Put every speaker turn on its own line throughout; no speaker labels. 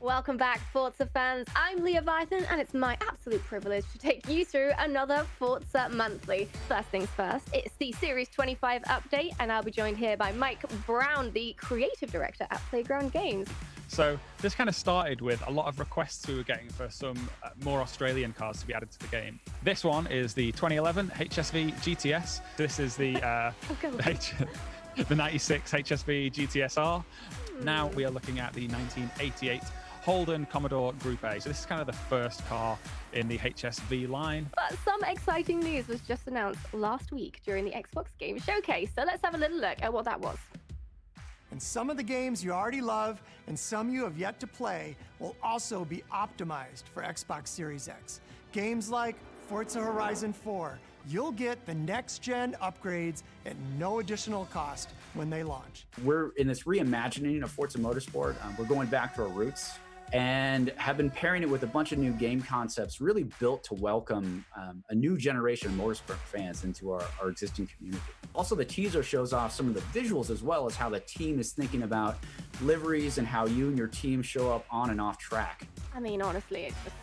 Welcome back, Forza fans. I'm Leviathan, and it's my absolute privilege to take you through another Forza Monthly. First things first, it's the Series 25 update, and I'll be joined here by Mike Brown, the creative director at Playground Games.
So this kind of started with a lot of requests we were getting for some more Australian cars to be added to the game. This one is the 2011 HSV GTS. This is the the 96 HSV GTSR. Now we are looking at the 1988 Holden Commodore Group A. So this is kind of the first car in the HSV line.
But some exciting news was just announced last week during the Xbox Game Showcase. So let's have a little look at what that was.
And some of the games you already love and some you have yet to play will also be optimized for Xbox Series X. Games like Forza Horizon 4, you'll get the next-gen upgrades at no additional cost when they launch.
We're in this reimagining of Forza Motorsport. We're going back to our roots and have been pairing it with a bunch of new game concepts really built to welcome a new generation of motorsport fans into our existing community. Also, the teaser shows off some of the visuals as well as how the team is thinking about liveries and how you and your team show up on and off track.
I mean, honestly, it's just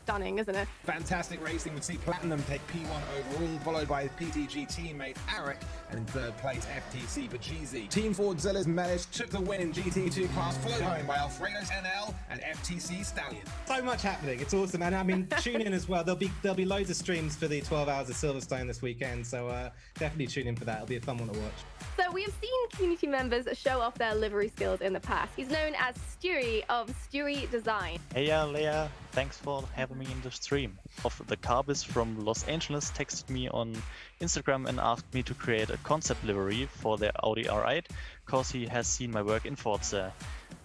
stunning, isn't it?
Fantastic racing. We see Platinum take P1 overall, followed by PTG teammate Arik, and in third place FTC for GZ. Team Fordzilla's Mellish took the win in GT2 class, followed home by Alfredo's NL and FTC Stallion.
So much happening. It's awesome, and I mean, tune in as well. There'll be loads of streams for the 12 hours of Silverstone this weekend, so definitely tune in for that. It'll be a fun one to watch.
So we have seen community members show off their livery skills in the past. He's known as Stewie of Stewie Design.
Hey, Leah. Thanks for having me in the stream. The Carbis from Los Angeles texted me on Instagram and asked me to create a concept livery for their Audi R8 because he has seen my work in Forza.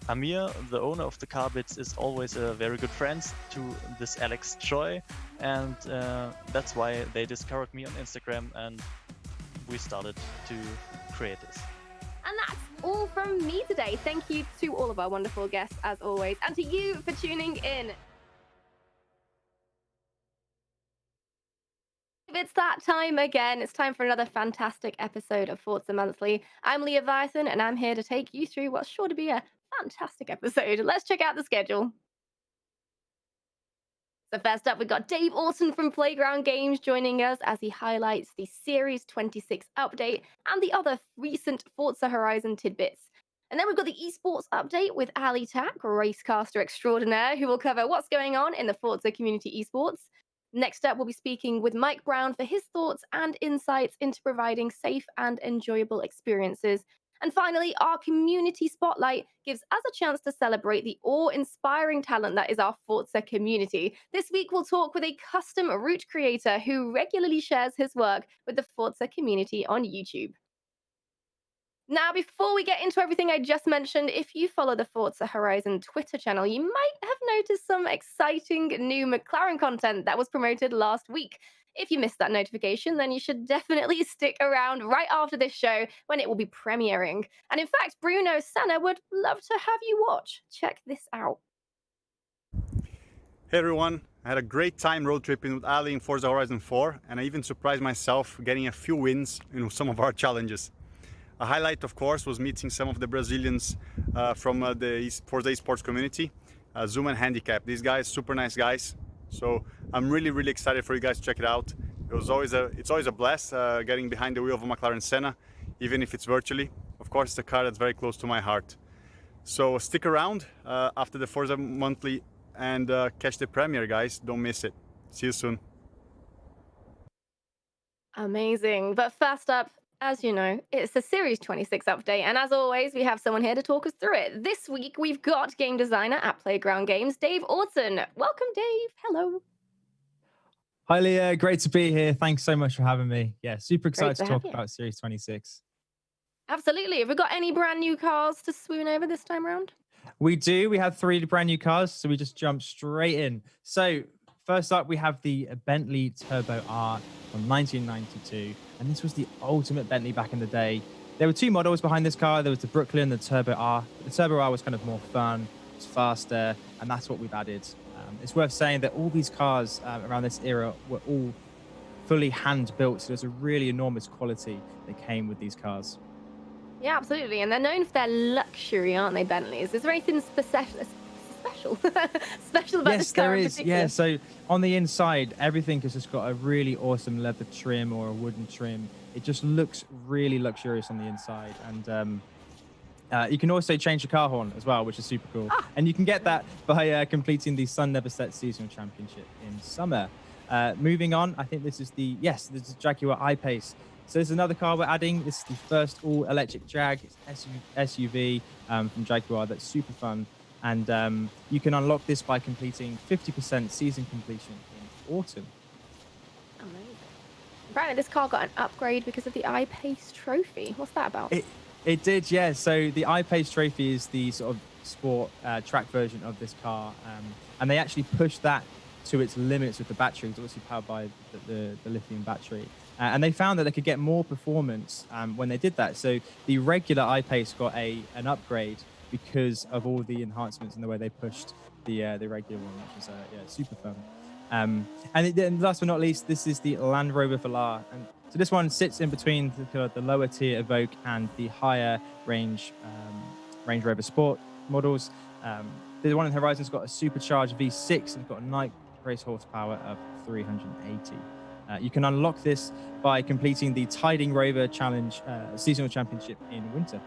Amir, the owner of the Carbits, is always a very good friend to this Alex Choi, and that's why they discovered me on Instagram and we started to create this.
And that's all from me today. Thank you to all of our wonderful guests, as always, and to you for tuning in. It's that time again. It's time for another fantastic episode of Forza Monthly. I'm Leviathan, and I'm here to take you through what's sure to be a fantastic episode. Let's check out the schedule. So first up, we've got Dave Orton from Playground Games joining us as he highlights the Series 26 update and the other recent Forza Horizon tidbits. And then we've got the Esports update with Ali Tak, racecaster extraordinaire, who will cover what's going on in the Forza community esports. Next up, we'll be speaking with Mike Brown for his thoughts and insights into providing safe and enjoyable experiences. And finally, our community spotlight gives us a chance to celebrate the awe-inspiring talent that is our Forza community. This week, we'll talk with a custom route creator who regularly shares his work with the Forza community on YouTube. Now, before we get into everything I just mentioned, if you follow the Forza Horizon Twitter channel, you might have noticed some exciting new McLaren content that was promoted last week. If you missed that notification, then you should definitely stick around right after this show when it will be premiering. And in fact, Bruno Senna would love to have you watch. Check this out.
Hey everyone, I had a great time road tripping with Ali in Forza Horizon 4, and I even surprised myself getting a few wins in some of our challenges. A highlight, of course, was meeting some of the Brazilians from the Forza Esports community, Zoom and Handicap. These guys, super nice guys. So I'm really excited for you guys to check it out. It's always a blast getting behind the wheel of a McLaren Senna, even if it's virtually. Of course, it's a car that's very close to my heart. So stick around after the Forza Monthly and catch the premiere, guys. Don't miss it. See you soon.
Amazing. But first up, as you know, it's the Series 26 update, and as always, we have someone here to talk us through it. This week, we've got game designer at Playground Games, Dave Orton. Welcome, Dave. Hello.
Hi, Leah. Great to be here. Thanks so much for having me. Yeah, super excited to talk about Series 26.
Absolutely. Have we got any brand new cars to swoon over this time around?
We do. We have 3 brand new cars, so we just jump straight in. So first up, we have the Bentley Turbo R from 1992, and this was the ultimate Bentley back in the day. There were 2 models behind this car. There was the Brooklyn and the Turbo R. The Turbo R was kind of more fun, it's faster, and that's what we've added. It's worth saying that all these cars around this era were all fully hand-built, so there's a really enormous quality that came with these cars.
Yeah, absolutely. And they're known for their luxury, aren't they, Bentleys? Is there anything special? Special about this
Yes,
car
there
in
is.
particular?
Yeah, so on the inside, everything has just got a really awesome leather trim or a wooden trim. It just looks really luxurious on the inside. And you can also change the car horn as well, which is super cool.
Ah,
And you can get that by completing the Sun Never Sets Seasonal Championship in summer. Moving on, I think this is this is Dracula I-Pace. So this is another car we're adding. This is the first all-electric Jag. It's SUV from Jaguar. That's super fun. And you can unlock this by completing 50% season completion in autumn.
amazing. Apparently, this car got an upgrade because of the I-Pace trophy. What's that about?
It did, yeah. So the I-Pace trophy is the sort of sport track version of this car. And they actually pushed that to its limits with the battery. It's obviously powered by the lithium battery. And they found that they could get more performance when they did that. So the regular I-Pace got an upgrade because of all the enhancements and the way they pushed the regular one, which is super fun. And last but not least, this is the Land Rover Velar. And so this one sits in between the lower tier Evoque and the higher range Range Rover Sport models. The one in Horizon's got a supercharged V6 and got a night race horsepower of 380. You can unlock this by completing the Tiding Rover Challenge Seasonal Championship in winter.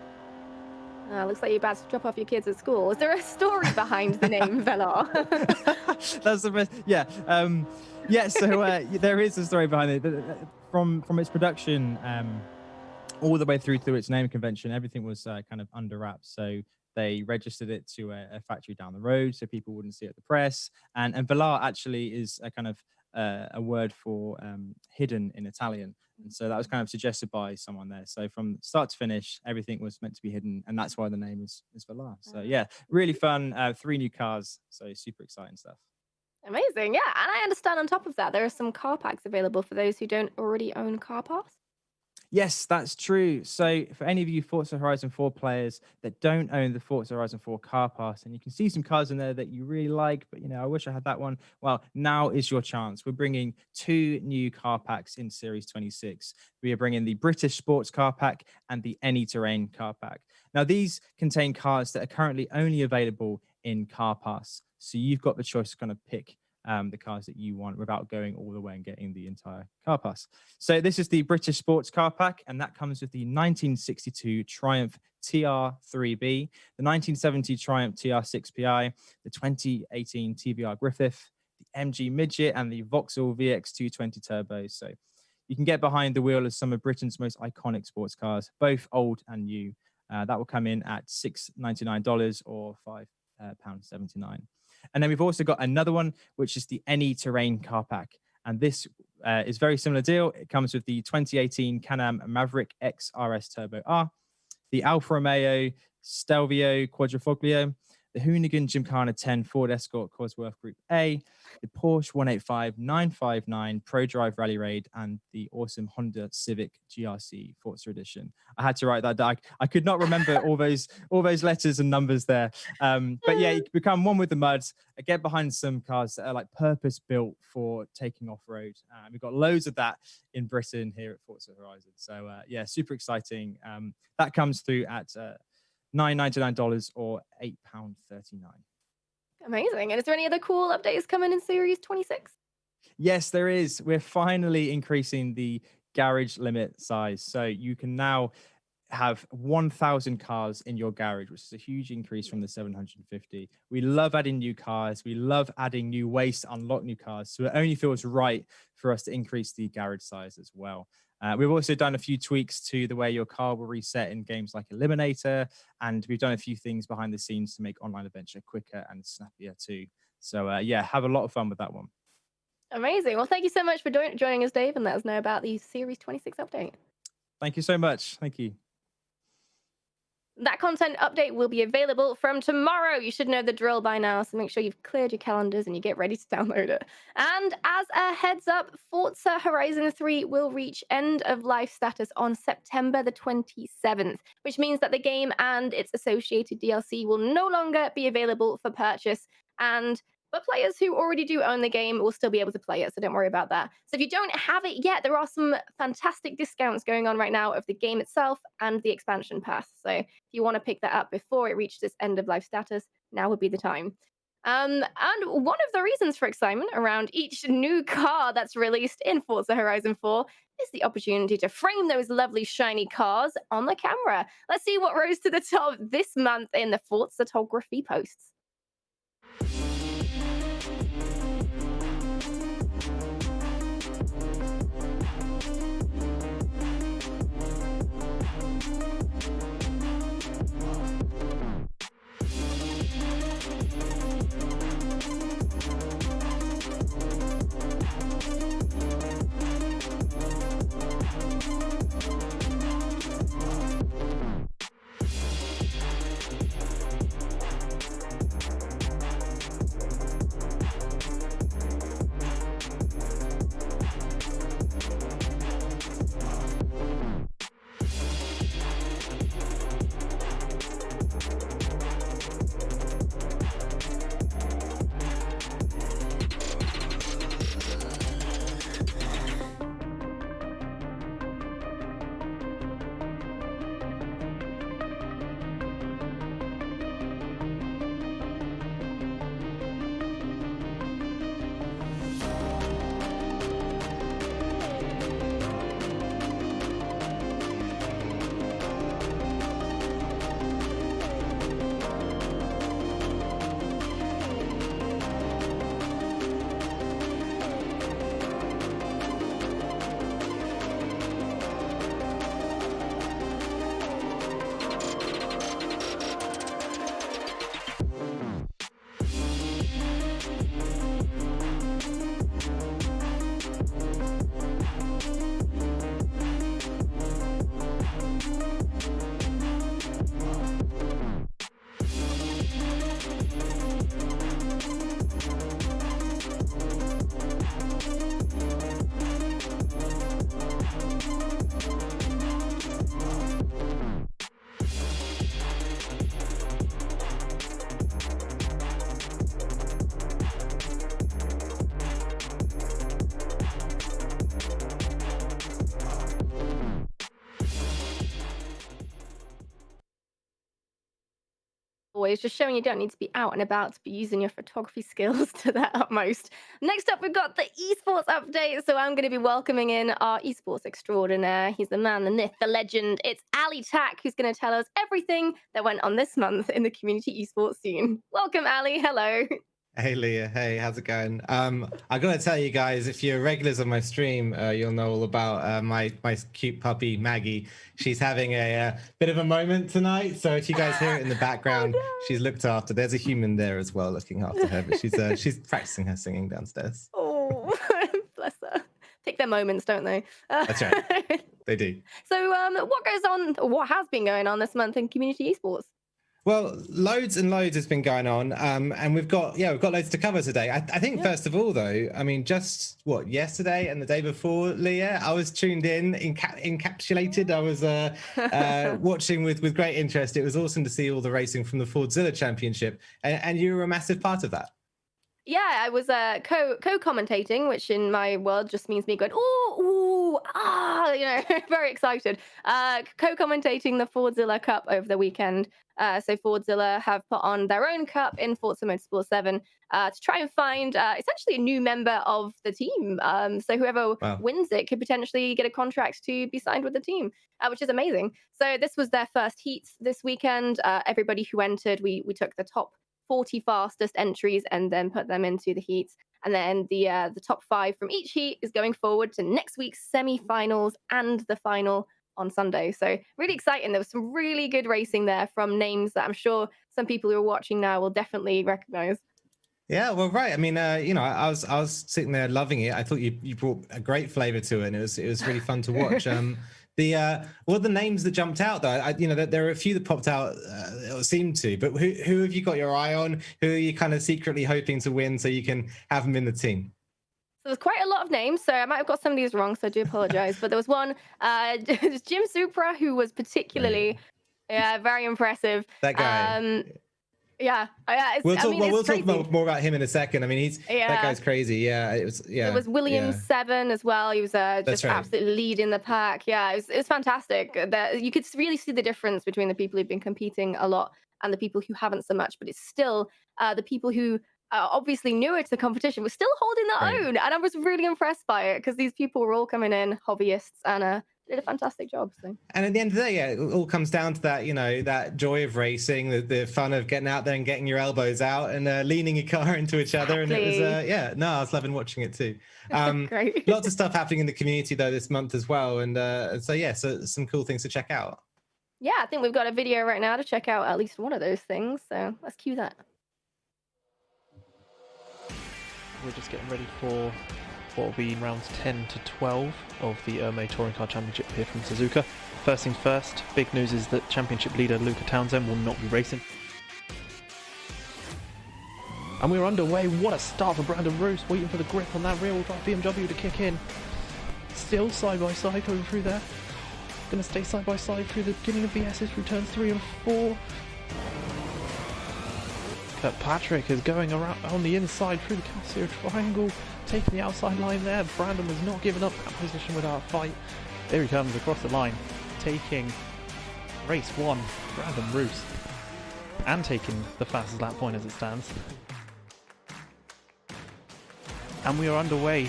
Looks like you're about to drop off your kids at school. Is there a story behind the name Velar?
That's the best. Yeah. So there is a story behind it. From its production all the way through to its name convention, everything was kind of under wraps. So they registered it to a factory down the road so people wouldn't see it at the press. And Velar actually is a kind of a word for hidden in Italian. And so that was kind of suggested by someone there. So from start to finish, everything was meant to be hidden. And that's why the name is Velar. So yeah, really fun. 3 new cars. So super exciting stuff.
Amazing, yeah. And I understand on top of that, there are some car packs available for those who don't already own Car Pass.
Yes, that's true. So for any of you Forza Horizon 4 players that don't own the Forza Horizon 4 car pass, and you can see some cars in there that you really like, but I wish I had that one. Well, now is your chance. We're bringing 2 new car packs in Series 26. We are bringing the British Sports Car Pack and the Any Terrain Car Pack. Now, these contain cars that are currently only available in Car Pass. So you've got the choice to kind of pick the cars that you want without going all the way and getting the entire car pass. So this is the British Sports Car Pack, and that comes with the 1962 Triumph TR3B, the 1970 Triumph TR6PI, the 2018 TVR Griffith, the MG Midget, and the Vauxhall VX220 Turbo. So you can get behind the wheel of some of Britain's most iconic sports cars, both old and new. That will come in at $699 or £5.79. And then we've also got another one, which is the Any Terrain Car Pack. And this is very similar deal. It comes with the 2018 Can-Am Maverick X RS Turbo R, the Alfa Romeo Stelvio Quadrifoglio, the Hoonigan Gymkhana 10 Ford Escort Cosworth Group A, the Porsche 185 959 Pro Drive Rally Raid, and the awesome Honda Civic GRC Forza Edition. I had to write that down. I could not remember all those letters and numbers there. But yeah, you can become one with the mud. Get behind some cars that are like purpose built for taking off road. We've got loads of that in Britain here at Forza Horizon. So yeah, super exciting. That comes through at $999 or £8.39.
Amazing. And is there any other cool updates coming in Series 26?
Yes, there is. We're finally increasing the garage limit size. So you can now have 1,000 cars in your garage, which is a huge increase from the 750. We love adding new cars. We love adding new ways to unlock new cars. So it only feels right for us to increase the garage size as well. We've also done a few tweaks to the way your car will reset in games like Eliminator, and we've done a few things behind the scenes to make online adventure quicker and snappier too. So yeah, have a lot of fun with that one.
Amazing. Well, thank you so much for joining us, Dave, and let us know about the Series 26 update.
Thank you so much. Thank you.
That content update will be available from tomorrow. You should know the drill by now, so make sure you've cleared your calendars and you get ready to download it. And as a heads up, Forza Horizon 3 will reach end of life status on September the 27th, which means that the game and its associated DLC will no longer be available for purchase. But players who already do own the game will still be able to play it, so don't worry about that. So if you don't have it yet, there are some fantastic discounts going on right now of the game itself and the expansion pass. So if you want to pick that up before it reaches its end of life status, now would be the time. And one of the reasons for excitement around each new car that's released in Forza Horizon 4 is the opportunity to frame those lovely shiny cars on the camera. Let's see what rose to the top this month in the Forza photography posts. Always just showing you don't need to be out and about to be using your photography skills to their utmost. Next up, we've got the esports update. So I'm going to be welcoming in our esports extraordinaire. He's the man, the myth, the legend. It's Ali Tak, who's going to tell us everything that went on this month in the community esports scene. Welcome, Ali. Hello.
Hey Leah, hey, how's it going? I gotta tell you guys, if you're regulars on my stream, you'll know all about my cute puppy Maggie. She's having a bit of a moment tonight, so if you guys hear it in the background, she's looked after. There's a human there as well looking after her, but she's practicing her singing downstairs.
Oh, bless her. Take their moments, don't they?
That's right, they do.
So, what goes on? What has been going on this month in community esports?
Well, loads and loads has been going on, and we've got loads to cover today. I think first of all, though, I mean, just yesterday and the day before, Leah, I was tuned in, encapsulated. I was watching with great interest. It was awesome to see all the racing from the Fordzilla Championship, and you were a massive part of that.
Yeah, I was co-commentating, which in my world just means me going, ooh, very excited. Co-commentating the Fordzilla Cup over the weekend. So Fordzilla have put on their own cup in Forza Motorsport 7 to try and find essentially a new member of the team. So whoever wins it could potentially get a contract to be signed with the team, which is amazing. So this was their first heats this weekend. Everybody who entered, we took the top 40 fastest entries and then put them into the heats. And then the top 5 from each heat is going forward to next week's semi-finals and the final on Sunday. So really exciting. There was some really good racing there from names that I'm sure some people who are watching now will definitely recognize.
Yeah, well, right. I mean, I was sitting there loving it. I thought you brought a great flavor to it, and it was really fun to watch. What are the names that jumped out though? There are a few that popped out, it seemed to, but who have you got your eye on? Who are you kind of secretly hoping to win so you can have them in the team?
So there's quite a lot of names, so I might have got some of these wrong, so I do apologize. But there was one, Jim Supra, who was particularly, very impressive.
That guy.
Yeah,
we'll talk more about him in a second. I mean, that guy's crazy. Yeah, it was. Yeah,
it was Williams 7 as well. He was just absolutely leading the pack. Yeah, it was fantastic. You could really see the difference between the people who've been competing a lot and the people who haven't so much. But it's still the people who obviously newer to the competition, was still holding their
Right.
own. And I was really impressed by it because these people were all coming in, hobbyists, and did a fantastic job. So.
And at the end of the day, yeah, it all comes down to that, that joy of racing, the fun of getting out there and getting your elbows out and leaning your car into each other. And it was, I was loving watching it too.
Great.
Lots of stuff happening in the community though this month as well. And so some cool things to check out.
Yeah, I think we've got a video right now to check out at least one of those things. So let's cue that.
We're just getting ready for what will be rounds 10 to 12 of the Erme Touring Car Championship here from Suzuka. First things first, big news is that championship leader Luca Townsend will not be racing. And we're underway. What a start for Brandon Roos, waiting for the grip on that rear-wheel drive BMW to kick in. Still side by side going through there. Going to stay side by side through the beginning of VS's through turns 3 and 4. Kirkpatrick is going around on the inside through the Casio triangle, taking the outside line there. Brandon was not giving up that position without a fight. There he comes across the line, taking race 1, Brandon Roos, and taking the fastest lap point as it stands. And we are underway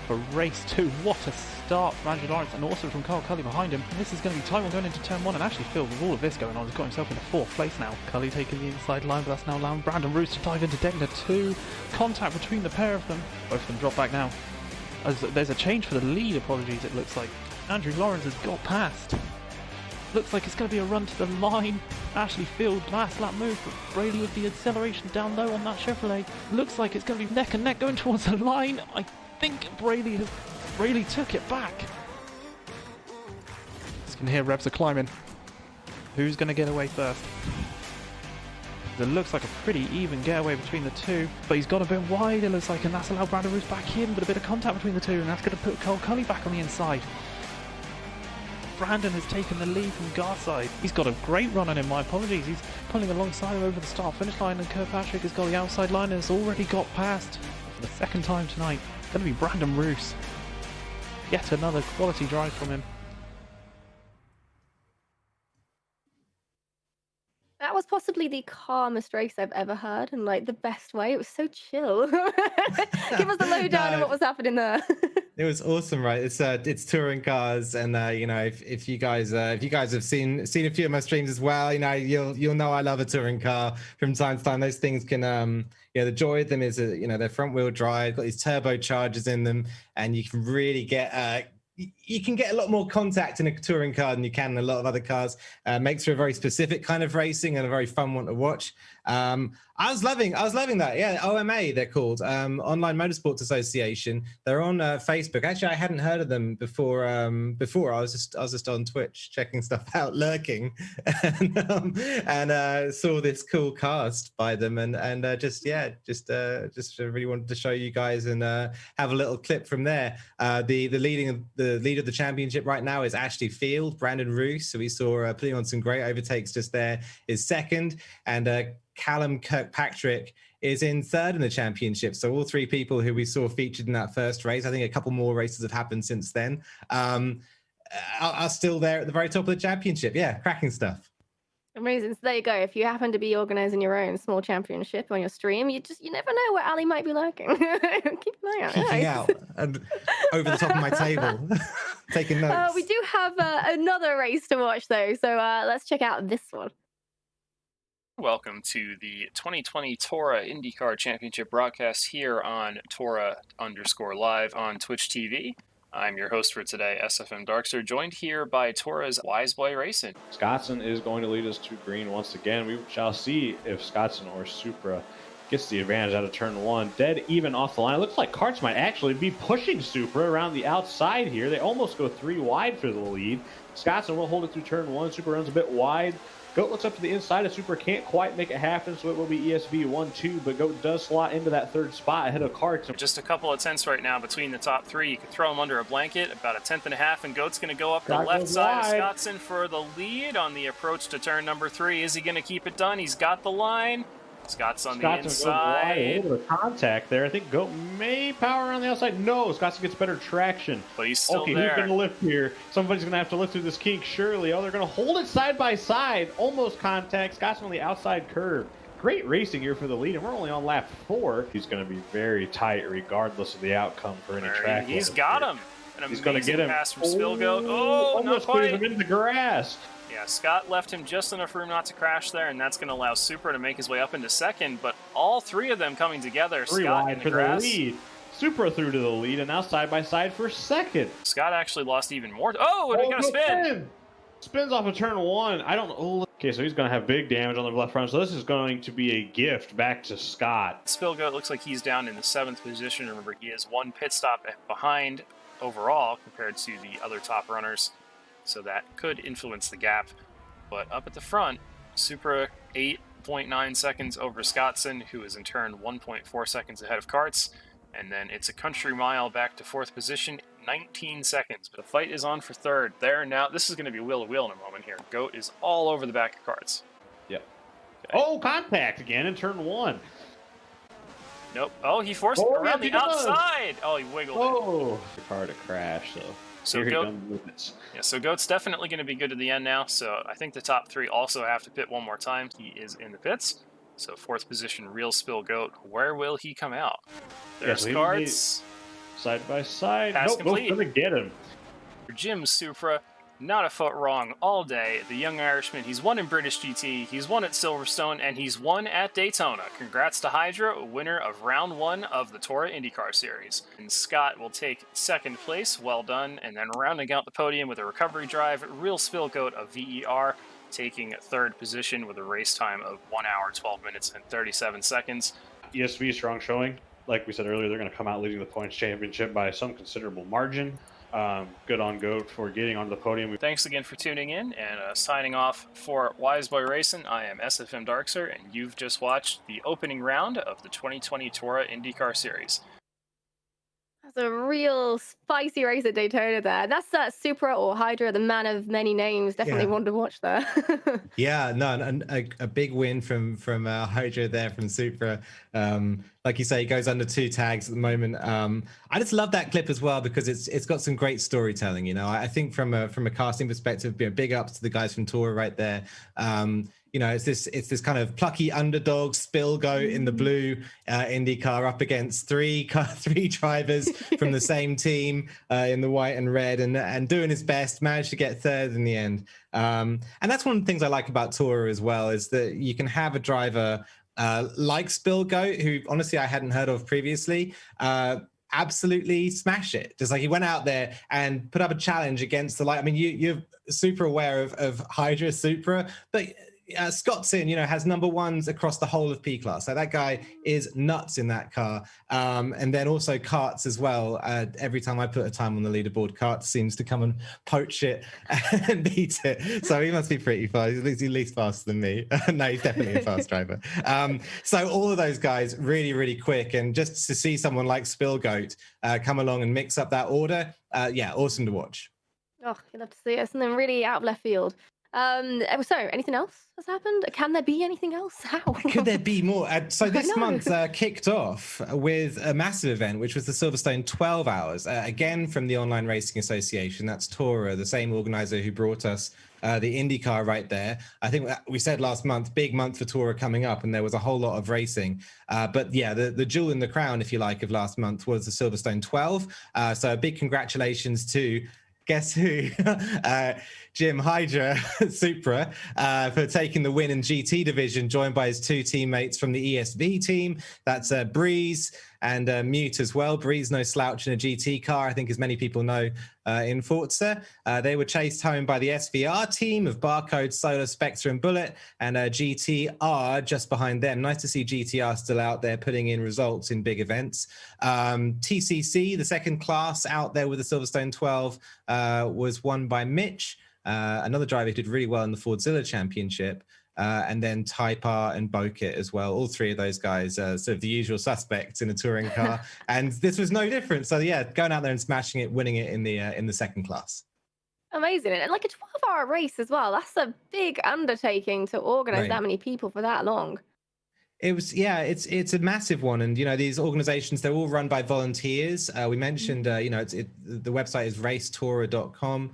for race 2. What a start from Andrew Lawrence, and also from Carl Cully behind him. And this is going to be tight one going into turn 1, and actually Phil, with all of this going on, has got himself into 4th place now. Cully taking the inside line, but that's now allowing Brandon Roos to dive into Degner 2. Contact between the pair of them. Both of them drop back now. As there's a change for the lead, apologies, it looks like. Andrew Lawrence has got past. Looks like it's going to be a run to the line. Ashley Field, last lap move, but Braley with the acceleration down low on that Chevrolet. Looks like it's going to be neck and neck going towards the line. I think Braley took it back. You can hear Rebs are climbing. Who's going to get away first? It looks like a pretty even getaway between the two, but he's got a bit wide, it looks like, and that's allowed Brandon Roos back in, but a bit of contact between the two, and that's going to put Cole Cully back on the inside. Brandon has taken the lead from Garside. He's got a great run on him, my apologies. He's pulling alongside him over the start-finish line, and Kirkpatrick has got the outside line and has already got past for the second time tonight. It's going to be Brandon Roos. Yet another quality drive from him.
That was possibly the calmest race I've ever heard, and like the best way. It was so chill. Give us the lowdown on what was happening there.
It was awesome, right? It's touring cars, and if you guys have seen a few of my streams as well, you'll know I love a touring car from time to time. Those things can the joy of them is they're front wheel drive, got these turbochargers in them, and you can really get you can get a lot more contact in a touring car than you can in a lot of other cars. Makes for a very specific kind of racing and a very fun one to watch. I was loving that. Yeah, OMA they're called, Online Motorsports Association. They're on Facebook. Actually, I hadn't heard of them before. Before I was just on Twitch checking stuff out, lurking, and saw this cool cast by them, and just really wanted to show you guys and have a little clip from there. The lead of the championship right now is Ashley Field, Brandon Roos. So we saw putting on some great overtakes just there, is second, and Callum Kirkpatrick is in third in the championship. So all three people who we saw featured in that first race, I think a couple more races have happened since then, are still there at the very top of the championship. Yeah, cracking stuff.
Amazing. So there you go. If you happen to be organizing your own small championship on your stream, you never know where Ali might be lurking. Keep an eye out.
Peeking out and over the top of my table, taking notes.
We do have another race to watch though, so let's check out this one.
Welcome to the 2020 Tora IndyCar Championship broadcast here on Tora_live on Twitch TV. I'm your host for today, SFM Darkster, joined here by Tora's Wise Boy Racing.
Scotson is going to lead us to green once again. We shall see if Scotson or Supra gets the advantage out of turn 1. Dead even off the line. It looks like Karts might actually be pushing Supra around the outside here. They almost go 3 wide for the lead. Scotson will hold it through turn 1. Supra runs a bit wide. Goat looks up to the inside, and Super can't quite make it happen, so it will be ESV 1-2, but Goat does slot into that third spot ahead of Karts.
Just a couple of tenths right now between the top 3. You could throw them under a blanket, about a tenth and a half, and Goat's going to go up the left side of Scotson for the lead on the approach to turn number 3. Is he going to keep it done? He's got the line. Scott's on the inside.
A little bit of contact there. I think Goat may power on the outside. No, Scotson gets better traction.
But he's still there.
Who's going to lift here? Somebody's going to have to lift through this kink, surely. Oh, they're going to hold it side by side. Almost contact. Scotson on the outside curve. Great racing here for the lead, and we're only on lap 4. He's going to be very tight regardless of the outcome for any track.
He's got him.
He's going to get him.
Pass from Spillgoat. Oh, not
almost
quite.
him into the grass.
Yeah, Scott left him just enough room not to crash there, and that's going to allow Supra to make his way up into second. But all three of them coming together.
Three
Scott
wide
in
for
grass.
the lead. Supra through to the lead, and now side by side for second.
Scott actually lost even more. Oh, and he got a spin.
Spins off of turn 1. I don't know. Oh, okay, so he's going to have big damage on the left front. So this is going to be a gift back to Scott.
Spillgoat looks like he's down in the 7th position. Remember, he is one pit stop behind overall compared to the other top runners. So that could influence the gap. But up at the front, Supra 8.9 seconds over Scottson, who is in turn 1.4 seconds ahead of Karts. And then it's a country mile back to 4th position, 19 seconds. But the fight is on for 3rd. There now, this is going to be wheel to wheel in a moment here. Goat is all over the back of Karts.
Yep. Okay. Oh, contact again in turn 1.
Nope. Oh, he forced it around the outside. Oh, he wiggled it.
Oh, the car to crash, so
so Goat's definitely going to be good to the end now. So I think the top 3 also have to pit one more time. He is in the pits. So 4th position, Real Spillgoat. Where will he come out? There's Karts.
Side by side.
Pass
nope,
complete.
Gonna get him.
Jim Supra, not a foot wrong all day. The young Irishman, he's won in British GT, he's won at Silverstone, and he's won at Daytona. Congrats to Hydra, winner of round 1 of the Torah IndyCar Series. And Scott will take 2nd place, well done. And then rounding out the podium with a recovery drive, Real Spillgoat of VER, taking 3rd position with a race time of 1 hour, 12 minutes, and 37 seconds.
ESV strong showing. Like we said earlier, they're going to come out leading the points championship by some considerable margin. Good on Goat for getting onto the podium.
Thanks again for tuning in, and signing off for Wiseboy Racing, I am SFM Darkser, and you've just watched the opening round of the 2020 Torah IndyCar Series.
That's a real spicy race at Daytona there. That's Supra or Hydra, the man of many names. Definitely one to watch there.
Yeah, no, a big win from Hydra there from Supra. Like you say, he goes under 2 tags at the moment. I just love that clip as well because it's got some great storytelling. You know, I think from a casting perspective, big ups to the guys from Torah right there. You know, it's this kind of plucky underdog Spillgoat in the blue IndyCar up against three drivers from the same team in the white and red, and doing his best, managed to get 3rd in the end. And that's one of the things I like about Torah as well, is that you can have a driver like Spillgoat, who honestly I hadn't heard of previously, absolutely smash it. Just like he went out there and put up a challenge against the light. I mean, you're super aware of Hydra Supra, but Scottson, you know, has number 1s across the whole of P class. So that guy is nuts in that car. And then also Karts as well. Every time I put a time on the leaderboard, Karts seems to come and poach it and beat it. So he must be pretty fast. He's at least faster than me. No, he's definitely a fast driver. So all of those guys really, really quick. And just to see someone like Spillgoat come along and mix up that order, yeah, awesome to watch.
Oh, you'd love to see it. Something really out of left field. So anything else has happened? Can there be anything else? How
could there be more? So this month kicked off with a massive event, which was the Silverstone 12 hours, again from the Online Racing Association. That's Torah, the same organizer who brought us the IndyCar right there. I think we said last month, big month for Torah coming up, and there was a whole lot of racing. But yeah, the jewel in the crown, if you like, of last month was the Silverstone 12. So a big congratulations to, guess who? Jim Hydra Supra for taking the win in GT division, joined by his 2 teammates from the ESV team. That's Breeze and Mute as well. Breeze, no slouch in a GT car, I think, as many people know in Forza. They were chased home by the SVR team of Barcode, Solar, Spectre, and Bullet, and GTR just behind them. Nice to see GTR still out there putting in results in big events. TCC, the second class out there with the Silverstone 12, was won by Mitch, another driver who did really well in the Fordzilla Championship. And then Type R and Bokit as well. All 3 of those guys, sort of the usual suspects in a touring car. And this was no different. So yeah, going out there and smashing it, winning it in the second class.
Amazing. And like a 12-hour race as well. That's a big undertaking to organize that many people for that long.
It was, yeah, it's a massive one. And, you know, these organizations, they're all run by volunteers. We mentioned, you know, the website is racetorah.com.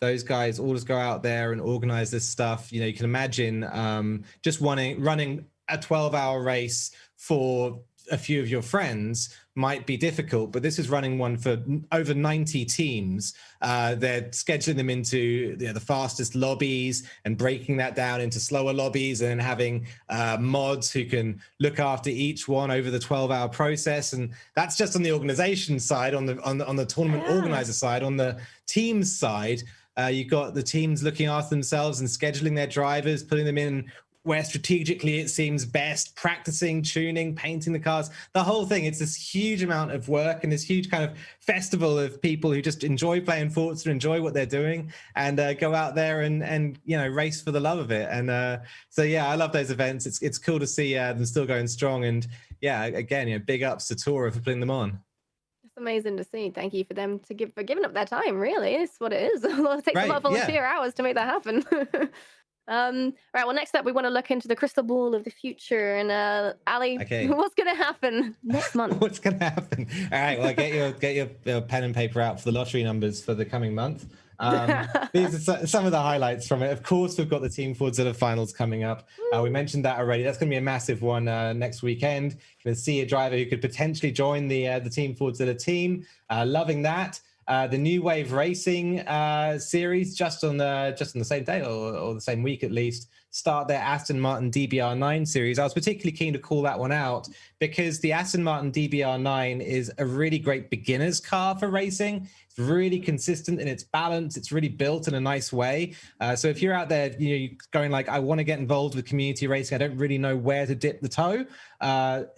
those guys all just go out there and organize this stuff. You can imagine just running a 12-hour race for a few of your friends might be difficult, but this is running one for over 90 teams. They're scheduling them into the fastest lobbies and breaking that down into slower lobbies, and then having mods who can look after each one over the 12-hour process. And that's just on the organization side. On the tournament organizer side, on the teams side, you've got the teams looking after themselves and scheduling their drivers, putting them in where strategically it seems best, practicing, tuning, painting the cars, the whole thing. It's this huge amount of work and this huge kind of festival of people who just enjoy playing Forza, enjoy what they're doing, and go out there and race for the love of it. And so I love those events. It's cool to see them still going strong. And again, big ups to Tora for putting them on.
It's amazing to see. Thank you for them for giving up their time. Really, it's what it is. It takes a lot of volunteer hours to make that happen. Right. Well, next up, we want to look into the crystal ball of the future. And Ali, what's going to happen next month?
What's going to happen? All right. Well, get your pen and paper out for the lottery numbers for the coming month. These are some of the highlights from it. Of course, we've got the Team Forza finals coming up. We mentioned that already. That's going to be a massive one next weekend. You're going to see a driver who could potentially join the Team Forza team. Loving that. The New Wave Racing series just on the same day or the same week at least start their Aston Martin DBR9 series. I was particularly keen to call that one out because the Aston Martin DBR9 is a really great beginner's car for racing. It's really consistent in its balance. It's really built in a nice way. So if you're out there, going like, I want to get involved with community racing, I don't really know where to dip the toe.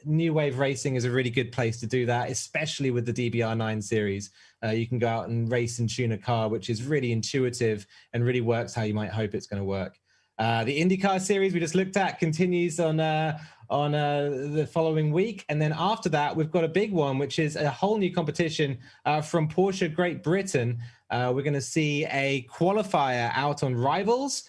New Wave Racing is a really good place to do that, especially with the DBR9 series. You can go out and race and tune a car, which is really intuitive and really works how you might hope it's going to work. The IndyCar series we just looked at continues on the following week. And then after that, we've got a big one, which is a whole new competition from Porsche Great Britain. We're going to see a qualifier out on Rivals.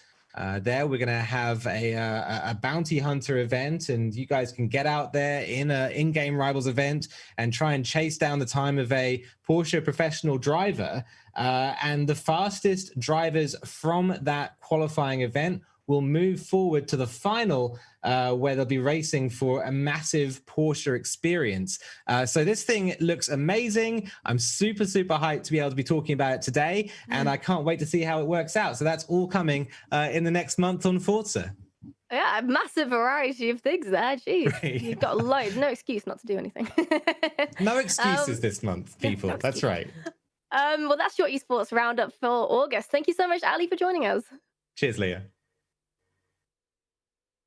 There we're going to have a bounty hunter event, and you guys can get out there in an in-game Rivals event and try and chase down the time of a Porsche professional driver. And the fastest drivers from that qualifying event will move forward to the final, where they'll be racing for a massive Porsche experience. So this thing looks amazing. I'm super, super hyped to be able to be talking about it today, and I can't wait to see how it works out. So that's all coming in the next month on Forza.
Yeah, a massive variety of things there. Jeez,
Right.
You've got loads. No excuse not to do anything.
No excuses this month, people.
No
That's right.
Well, that's your esports roundup for August. Thank you so much, Ali, for joining us.
Cheers, Leah.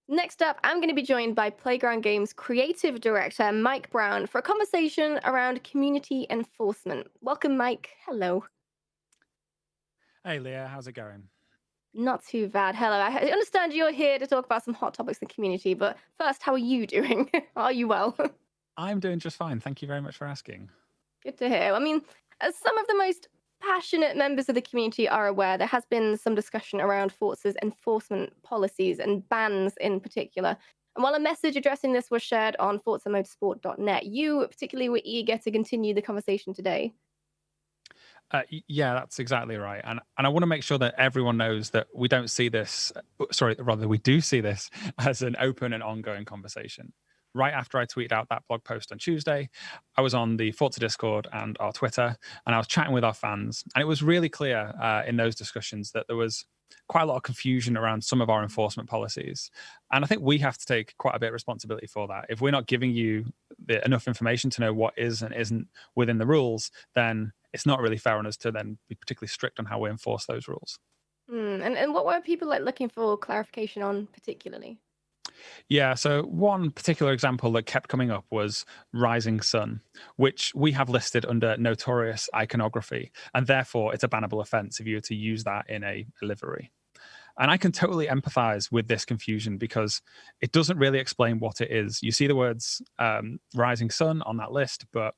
Next up, I'm going to be joined by Playground Games creative director Mike Brown for a conversation around community enforcement. Welcome, Mike. Hello.
Hey, Leah. How's it going?
Not too bad. Hello. I understand you're here to talk about some hot topics in the community, but first, how are you doing? Are you well?
I'm doing just fine. Thank you very much for asking.
Good to hear. I mean, as some of the most passionate members of the community are aware, there has been some discussion around Forza's enforcement policies and bans in particular. And while a message addressing this was shared on forzamotorsport.net, you particularly were eager to continue the conversation today.
Yeah, that's exactly right. And I want to make sure that everyone knows that we don't see this, we do see this as an open and ongoing conversation. Right after I tweeted out that blog post on Tuesday, I was on the Forza Discord and our Twitter, and I was chatting with our fans. And it was really clear in those discussions that there was quite a lot of confusion around some of our enforcement policies. And I think we have to take quite a bit of responsibility for that. If we're not giving you enough information to know what is and isn't within the rules, then it's not really fair on us to then be particularly strict on how we enforce those rules.
And what were people looking for clarification on particularly?
Yeah, so one particular example that kept coming up was Rising Sun, which we have listed under notorious iconography, and therefore it's a bannable offense if you were to use that in a livery. And I can totally empathize with this confusion because it doesn't really explain what it is. You see the words Rising Sun on that list, but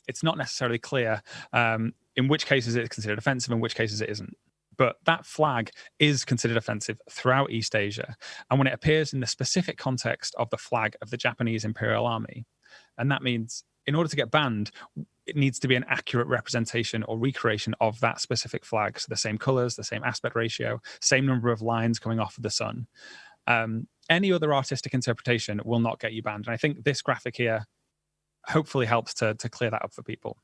it's not necessarily clear in which cases it's considered offensive and in which cases it isn't. But that flag is considered offensive throughout East Asia, and when it appears in the specific context of the flag of the Japanese Imperial Army. And that means in order to get banned, it needs to be an accurate representation or recreation of that specific flag. So the same colors, the same aspect ratio, same number of lines coming off of the sun. Any other artistic interpretation will not get you banned. And I think this graphic here hopefully helps to clear that up for people.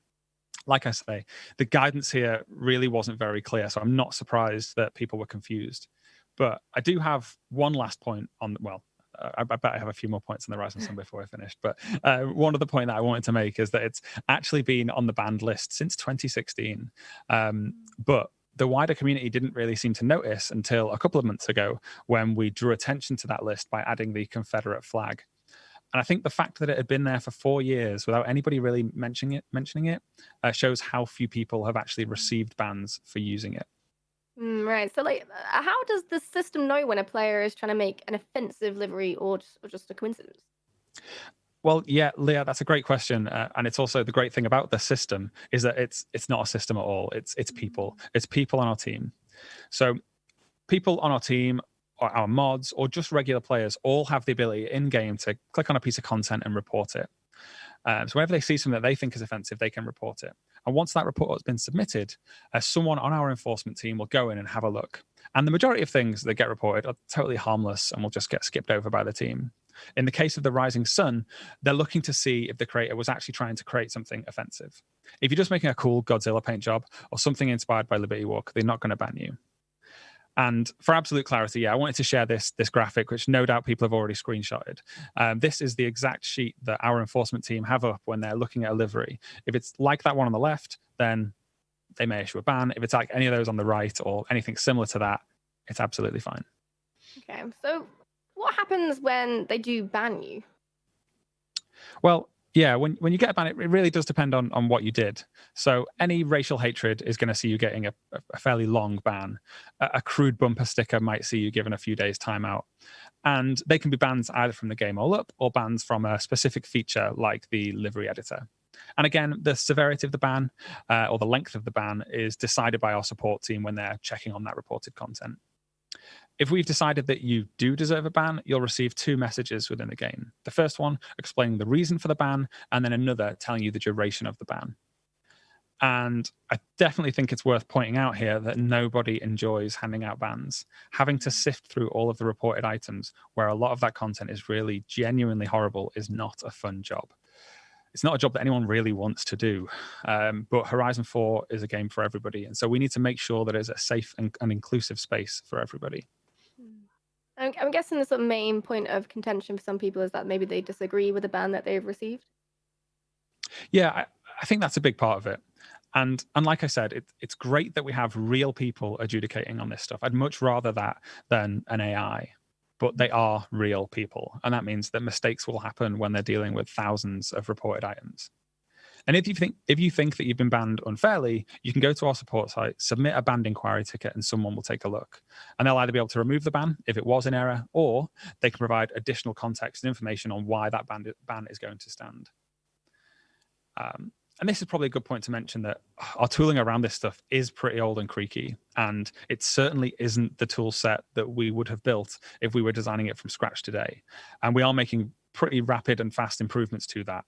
Like I say, the guidance here really wasn't very clear, so I'm not surprised that people were confused. But I do have one last point on, well, I bet I have a few more points on the Horizon Sun before I finish. But one other point that I wanted to make is that it's actually been on the banned list since 2016. But the wider community didn't really seem to notice until a couple of months ago when we drew attention to that list by adding the Confederate flag. And I think the fact that it had been there for 4 years without anybody really mentioning it shows how few people have actually received bans for using it.
Right. So, like, how does the system know when a player is trying to make an offensive livery or just a coincidence?
Well, yeah, Leah, that's a great question, and it's also the great thing about the system is that it's not a system at all. It's people. It's people on our team. So, people on our team, or our mods, or just regular players, all have the ability in game to click on a piece of content and report it. So whenever they see something that they think is offensive, they can report it. And once that report has been submitted, someone on our enforcement team will go in and have a look. And the majority of things that get reported are totally harmless and will just get skipped over by the team. In the case of the Rising Sun, they're looking to see if the creator was actually trying to create something offensive. If you're just making a cool Godzilla paint job or something inspired by Liberty Walk, they're not going to ban you. And for absolute clarity, I wanted to share this graphic, which no doubt people have already screenshotted. This is the exact sheet that our enforcement team have up when they're looking at a livery. If it's like that one on the left, then they may issue a ban. If it's like any of those on the right or anything similar to that, it's absolutely fine.
Okay, so what happens when they do ban you?
Well, yeah, when you get a ban, it really does depend on what you did. So any racial hatred is going to see you getting a fairly long ban. A crude bumper sticker might see you given a few days timeout. And they can be bans either from the game all up or bans from a specific feature like the livery editor. And again, the severity of the ban or the length of the ban is decided by our support team when they're checking on that reported content. If we've decided that you do deserve a ban, you'll receive 2 messages within the game. The first one explaining the reason for the ban, and then another telling you the duration of the ban. And I definitely think it's worth pointing out here that nobody enjoys handing out bans. Having to sift through all of the reported items where a lot of that content is really genuinely horrible is not a fun job. It's not a job that anyone really wants to do. But Horizon 4 is a game for everybody. And so we need to make sure that it's a safe and inclusive space for everybody.
I'm guessing the sort of main point of contention for some people is that maybe they disagree with the ban that they've received.
Yeah, I think that's a big part of it. And like I said, it's great that we have real people adjudicating on this stuff. I'd much rather that than an AI. But they are real people. And that means that mistakes will happen when they're dealing with thousands of reported items. And if you think that you've been banned unfairly, you can go to our support site, submit a banned inquiry ticket, and someone will take a look. And they'll either be able to remove the ban if it was in error, or they can provide additional context and information on why that ban is going to stand. And this is probably a good point to mention that our tooling around this stuff is pretty old and creaky, and it certainly isn't the tool set that we would have built if we were designing it from scratch today. And we are making pretty rapid and fast improvements to that.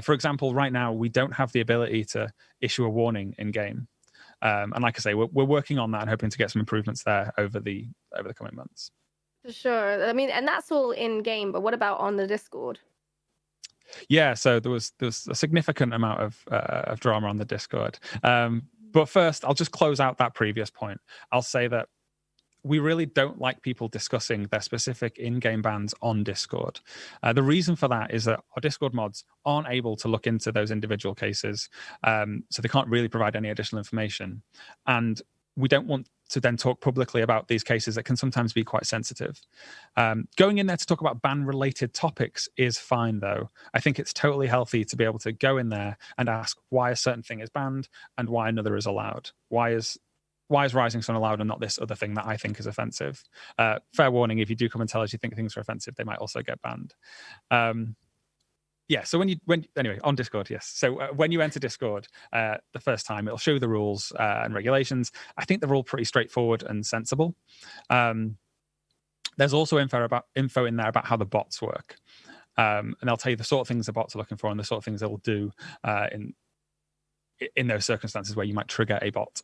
For example, right now, we don't have the ability to issue a warning in game. And like I say, we're working on that and hoping to get some improvements there over the coming months.
For sure. I mean, and that's all in game, but what about on the Discord?
Yeah, so there was a significant amount of drama on the Discord. But first, I'll just close out that previous point. I'll say that we really don't like people discussing their specific in-game bans on Discord. The reason for that is that our Discord mods aren't able to look into those individual cases, so they can't really provide any additional information. And we don't want to then talk publicly about these cases that can sometimes be quite sensitive. Going in there to talk about ban-related topics is fine, though. I think it's totally healthy to be able to go in there and ask why a certain thing is banned and why another is allowed. Why is Rising Sun allowed and not this other thing that I think is offensive? Fair warning, if you do come and tell us you think things are offensive, they might also get banned. Yeah, so anyway, on Discord, yes. So when you enter Discord the first time, it'll show you the rules and regulations. I think they're all pretty straightforward and sensible. There's also info in there about how the bots work. And they'll tell you the sort of things the bots are looking for and the sort of things they'll do in those circumstances where you might trigger a bot.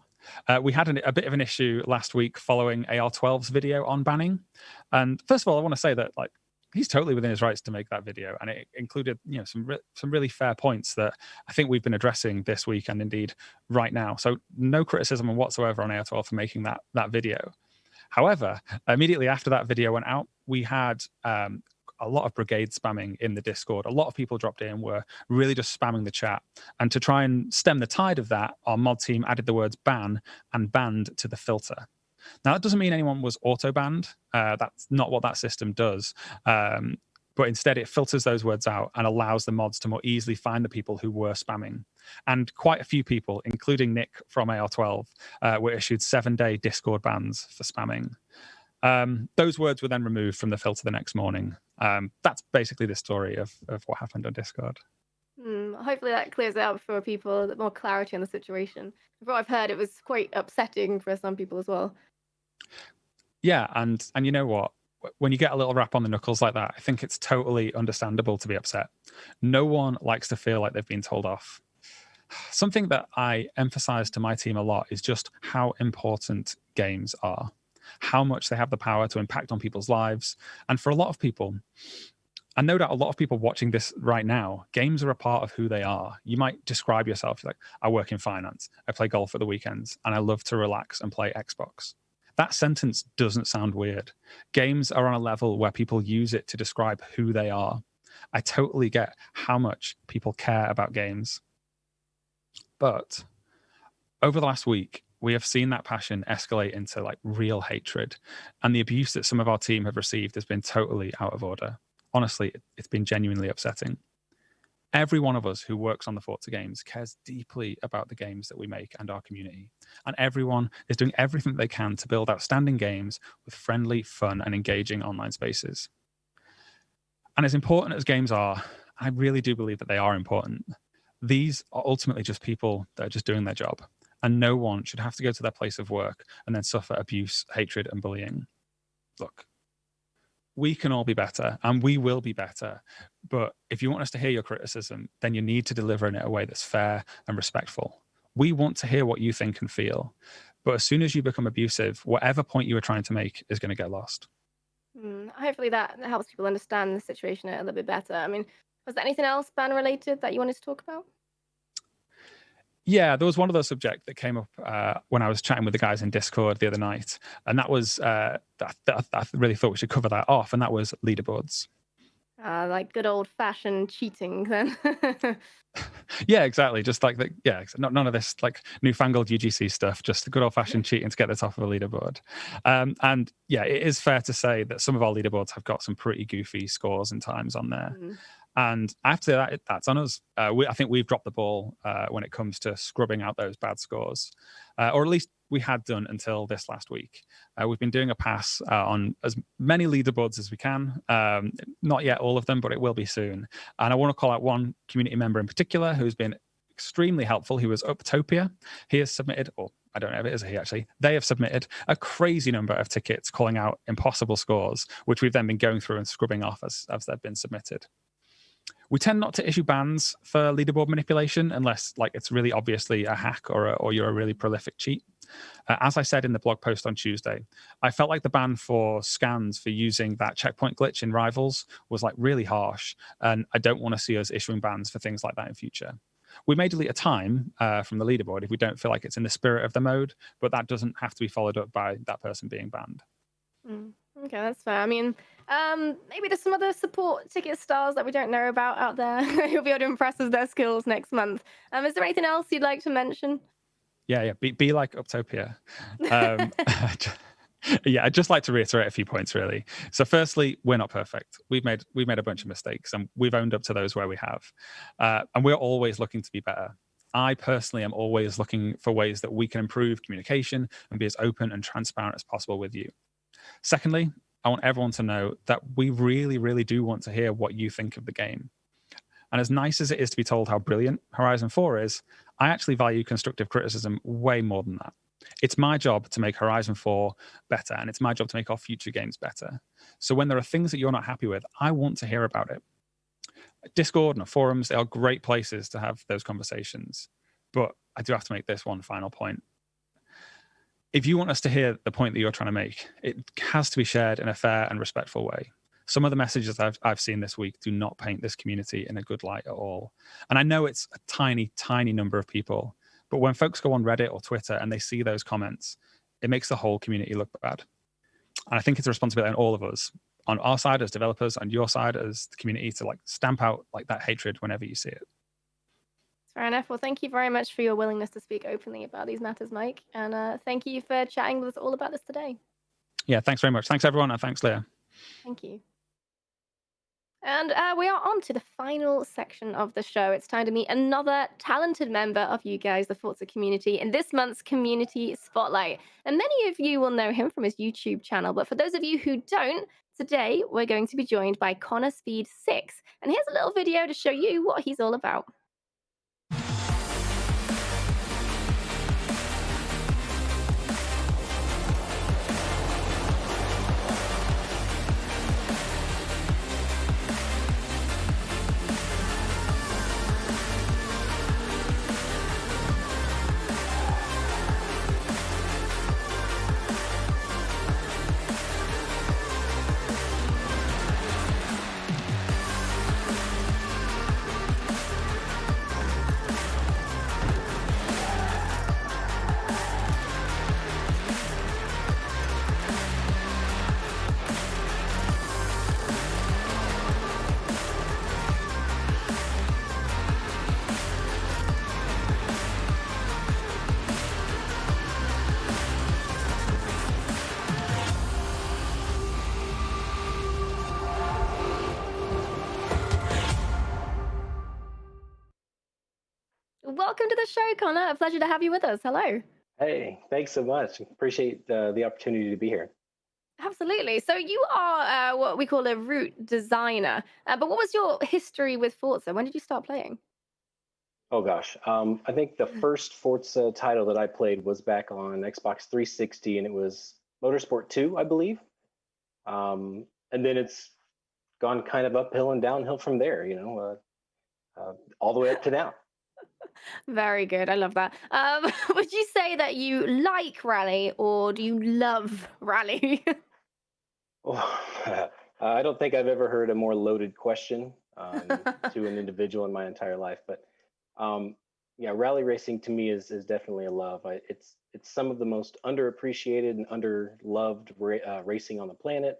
We had a bit of an issue last week following AR12's video on banning. And first of all, I want to say that he's totally within his rights to make that video, and it included some really fair points that I think we've been addressing this week and indeed right now. So no criticism whatsoever on AR12 for making that video. However, immediately after that video went out, we had a lot of brigade spamming in the Discord. A lot of people dropped in, were really just spamming the chat. And to try and stem the tide of that, our mod team added the words ban and banned to the filter. Now, that doesn't mean anyone was auto-banned. That's not what that system does. But instead, it filters those words out and allows the mods to more easily find the people who were spamming. And quite a few people, including Nick from AR12, were issued 7-day Discord bans for spamming. Those words were then removed from the filter the next morning. That's basically the story of what happened on Discord.
Hopefully that clears it up for people, a bit more clarity on the situation. From what I've heard, it was quite upsetting for some people as well.
Yeah, and you know what? When you get a little rap on the knuckles like that, I think it's totally understandable to be upset. No one likes to feel like they've been told off. Something that I emphasize to my team a lot is just how important games are, how much they have the power to impact on people's lives. And for a lot of people, and no doubt a lot of people watching this right now, games are a part of who they are. You might describe yourself like, I work in finance, I play golf at the weekends, and I love to relax and play Xbox. That sentence doesn't sound weird. Games are on a level where people use it to describe who they are. I totally get how much people care about games. But over the last week, we have seen that passion escalate into real hatred. And the abuse that some of our team have received has been totally out of order. Honestly, it's been genuinely upsetting. Every one of us who works on the Forza games cares deeply about the games that we make and our community. And everyone is doing everything they can to build outstanding games with friendly, fun, and engaging online spaces. And as important as games are, I really do believe that they are important. These are ultimately just people that are just doing their job. And no one should have to go to their place of work and then suffer abuse, hatred, and bullying. Look, we can all be better, and we will be better. But if you want us to hear your criticism, then you need to deliver in a way that's fair and respectful. We want to hear what you think and feel. But as soon as you become abusive, whatever point you were trying to make is going to get lost.
Hopefully that helps people understand the situation a little bit better. I mean, was there anything else ban related that you wanted to talk about?
Yeah, there was one other subject that came up when I was chatting with the guys in Discord the other night, and that was I really thought we should cover that off, and that was leaderboards.
Like good old-fashioned cheating, then.
Yeah, exactly. Just none of this newfangled UGC stuff. Just the good old-fashioned cheating to get the top of a leaderboard. And yeah, it is fair to say that some of our leaderboards have got some pretty goofy scores and times on there. And I have to say that's on us. I think we've dropped the ball when it comes to scrubbing out those bad scores, or at least we had done until this last week. We've been doing a pass on as many leaderboards as we can. Not yet all of them, but it will be soon. And I want to call out one community member in particular who's been extremely helpful, who was Uptopia. He has submitted, or I don't know if it is a he actually, they have submitted a crazy number of tickets calling out impossible scores, which we've then been going through and scrubbing off as they've been submitted. We tend not to issue bans for leaderboard manipulation unless it's really obviously a hack or you're a really prolific cheat. As I said in the blog post on Tuesday, I felt like the ban for scans for using that checkpoint glitch in Rivals was really harsh, and I don't want to see us issuing bans for things like that in future. We may delete a time from the leaderboard if we don't feel like it's in the spirit of the mode, but that doesn't have to be followed up by that person being banned.
Okay, that's fair. I mean, maybe there's some other support ticket stars that we don't know about out there who'll be able to impress us with their skills next month. Is there anything else you'd like to mention?
Yeah. Be like Uptopia. Yeah, I'd just like to reiterate a few points, really. So firstly, we're not perfect. We've made a bunch of mistakes, and we've owned up to those where we have. And we're always looking to be better. I personally am always looking for ways that we can improve communication and be as open and transparent as possible with you. Secondly, I want everyone to know that we really, really do want to hear what you think of the game. And as nice as it is to be told how brilliant Horizon 4 is, I actually value constructive criticism way more than that. It's my job to make Horizon 4 better, and it's my job to make our future games better. So when there are things that you're not happy with, I want to hear about it. Discord and forums, they are great places to have those conversations. but I do have to make this one final point. If you want us to hear the point that you're trying to make, it has to be shared in a fair and respectful way. Some of the messages I've seen this week do not paint this community in a good light at all. And I know it's a tiny, tiny number of people, but when folks go on Reddit or Twitter and they see those comments, it makes the whole community look bad. And I think it's a responsibility on all of us, on our side as developers and your side as the community, to like stamp out like that hatred whenever you see it.
Fair enough. Well, thank you very much for your willingness to speak openly about these matters, Mike. And thank you for chatting with us all about this today.
Yeah, thanks very much. Thanks, everyone. And thanks, Leah.
Thank you. And we are on to the final section of the show. It's time to meet another talented member of you guys, the Forza community, in this month's Community Spotlight. And many of you will know him from his YouTube channel. But for those of you who don't, today we're going to be joined by Connor Speed 6. And here's a little video to show you what he's all about. Welcome to the show, Connor. A pleasure to have you with us. Hello.
Hey, thanks so much. Appreciate the opportunity to be here.
Absolutely. So you are what we call a route designer. But what was your history with Forza? When did you start playing?
Oh gosh, I think the first Forza title that I played was back on Xbox 360, and it was Motorsport 2, I believe. And then it's gone kind of uphill and downhill from there, all the way up to now.
Very good. I love that. Would you say that you like rally or do you love rally?
I don't think I've ever heard a more loaded question to an individual in my entire life. But yeah, rally racing to me is definitely a love. It's some of the most underappreciated and underloved racing on the planet.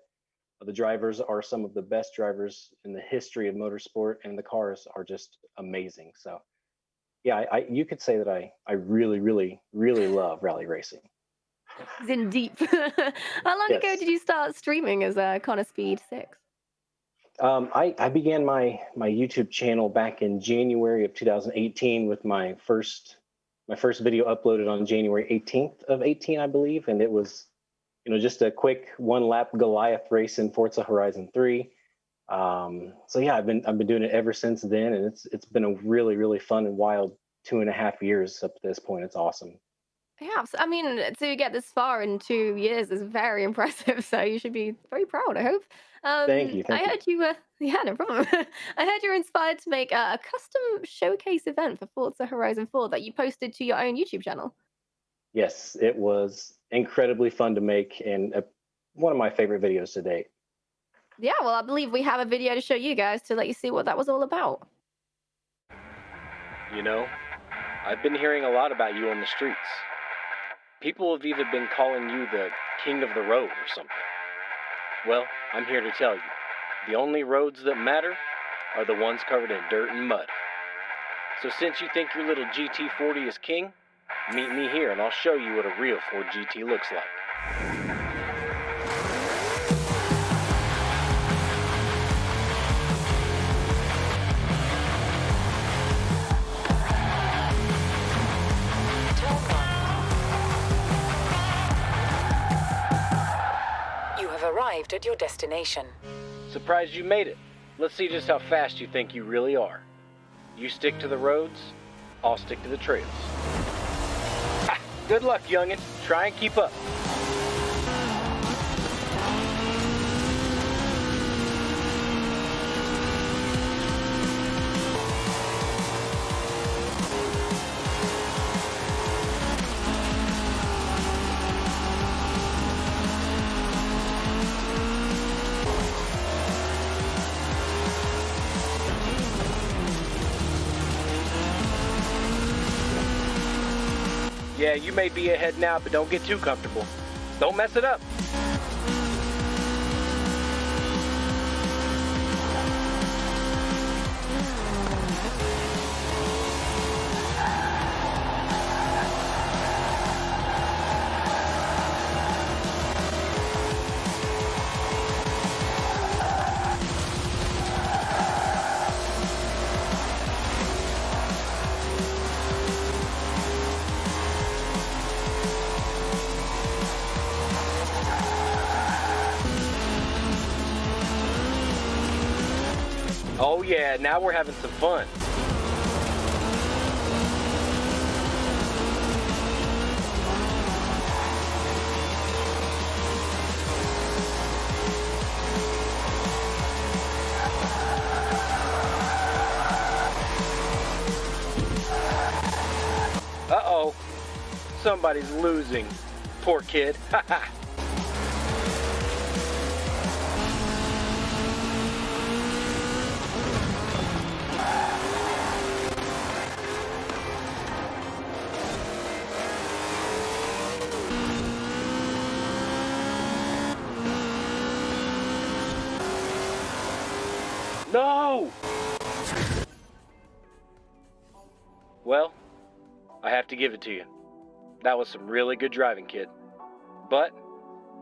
The drivers are some of the best drivers in the history of motorsport, and the cars are just amazing. So yeah, you could say that I really, really, really love rally racing.
It's in deep. How long ago did you start streaming as Connor Speed 6?
I began my YouTube channel back in January of 2018 with my first video uploaded on January 18th of 18, I believe, and it was just a quick one lap Goliath race in Forza Horizon 3. So yeah, I've been doing it ever since then, and it's been a really, really fun and wild 2.5 years up to this point. It's awesome.
Yeah, I mean, to get this far in 2 years is very impressive. So you should be very proud, I hope.
Thank you.
I heard you. Yeah, no problem. I heard you're inspired to make a custom showcase event for Forza Horizon 4 that you posted to your own YouTube channel.
Yes, it was incredibly fun to make, and one of my favorite videos to date.
Yeah, well, I believe we have a video to show you guys to let you see what that was all about.
I've been hearing a lot about you on the streets. People have even been calling you the king of the road or something. Well, I'm here to tell you, the only roads that matter are the ones covered in dirt and mud. So since you think your little GT40 is king, meet me here and I'll show you what a real Ford GT looks like.
Arrived at your destination.
Surprised you made it. Let's see just how fast you think you really are. You stick to the roads, I'll stick to the trails. Good luck, youngin'. Try and keep up.
Yeah, you may be ahead now, but don't get too comfortable. Don't mess it up. Oh yeah, now we're having some fun. Uh-oh, somebody's losing. Poor kid. Haha. No! Well, I have to give it to you. That was some really good driving, kid. But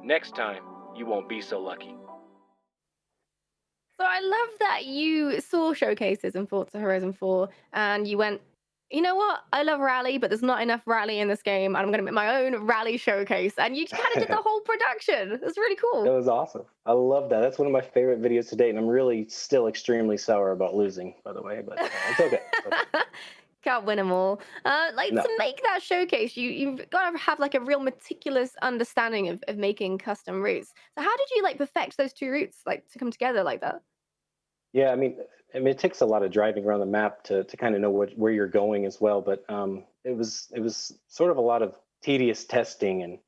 next time, you won't be so lucky.
So I love that you saw showcases in Forza Horizon 4 and you went, you know what? I love rally, but there's not enough rally in this game. And I'm going to make my own rally showcase. And you kind of did the whole production. That's really
It
cool.
was awesome. I love that. That's one of my favorite videos to date, and I'm really still extremely sour about losing, by the way, but it's okay.
Can't win them all.
No.
To make that showcase, you've got to have like a real meticulous understanding of making custom routes. So how did you like perfect those two routes like to come together like that?
Yeah, I mean, it takes a lot of driving around the map to kind of know where you're going as well. But it was sort of a lot of tedious testing and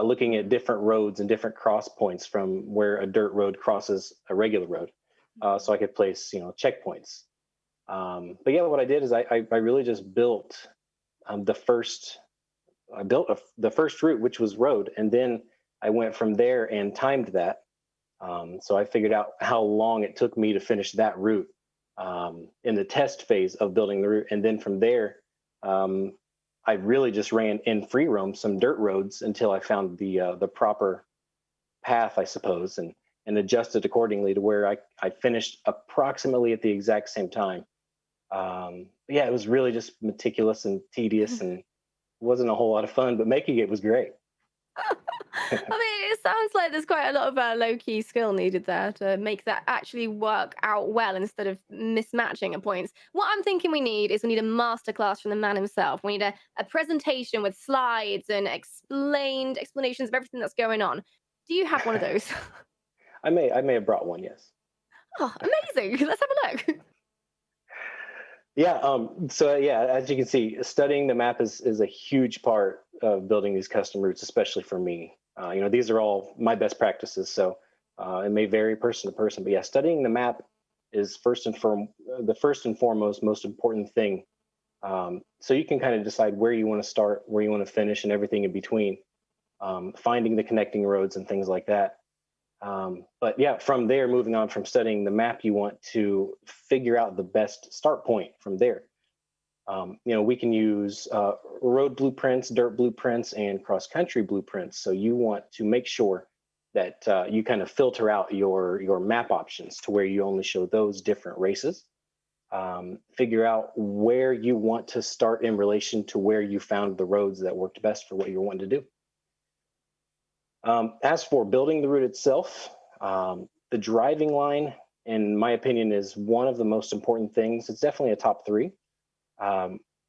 looking at different roads and different cross points from where a dirt road crosses a regular road, so I could place checkpoints. But yeah, what I did is I really just built the first route, which was road, and then I went from there and timed that. So I figured out how long it took me to finish that route in the test phase of building the route. And then from there, I really just ran in free roam some dirt roads until I found the proper path, I suppose, and adjusted accordingly to where I finished approximately at the exact same time. Yeah, it was really just meticulous and tedious and wasn't a whole lot of fun, but making it was great.
I mean, it sounds like there's quite a lot of low-key skill needed there to make that actually work out well instead of mismatching at points. What I'm thinking we need is we need a masterclass from the man himself. We need a presentation with slides and explanations of everything that's going on. Do you have one of those?
I may have brought one, yes.
Oh, amazing. Let's have a look.
Yeah. So yeah, as you can see, studying the map is a huge part of building these custom routes, especially for me. These are all my best practices, so it may vary person to person. But yeah, studying the map is the first and foremost most important thing. So you can kind of decide where you want to start, where you want to finish, and everything in between. Finding the connecting roads and things like that. But yeah, from there, moving on from studying the map, you want to figure out the best start point from there. We can use road blueprints, dirt blueprints, and cross-country blueprints. So you want to make sure that you kind of filter out your map options to where you only show those different races. Figure out where you want to start in relation to where you found the roads that worked best for what you're wanting to do. As for building the route itself, the driving line, in my opinion, is one of the most important things. It's definitely a top three.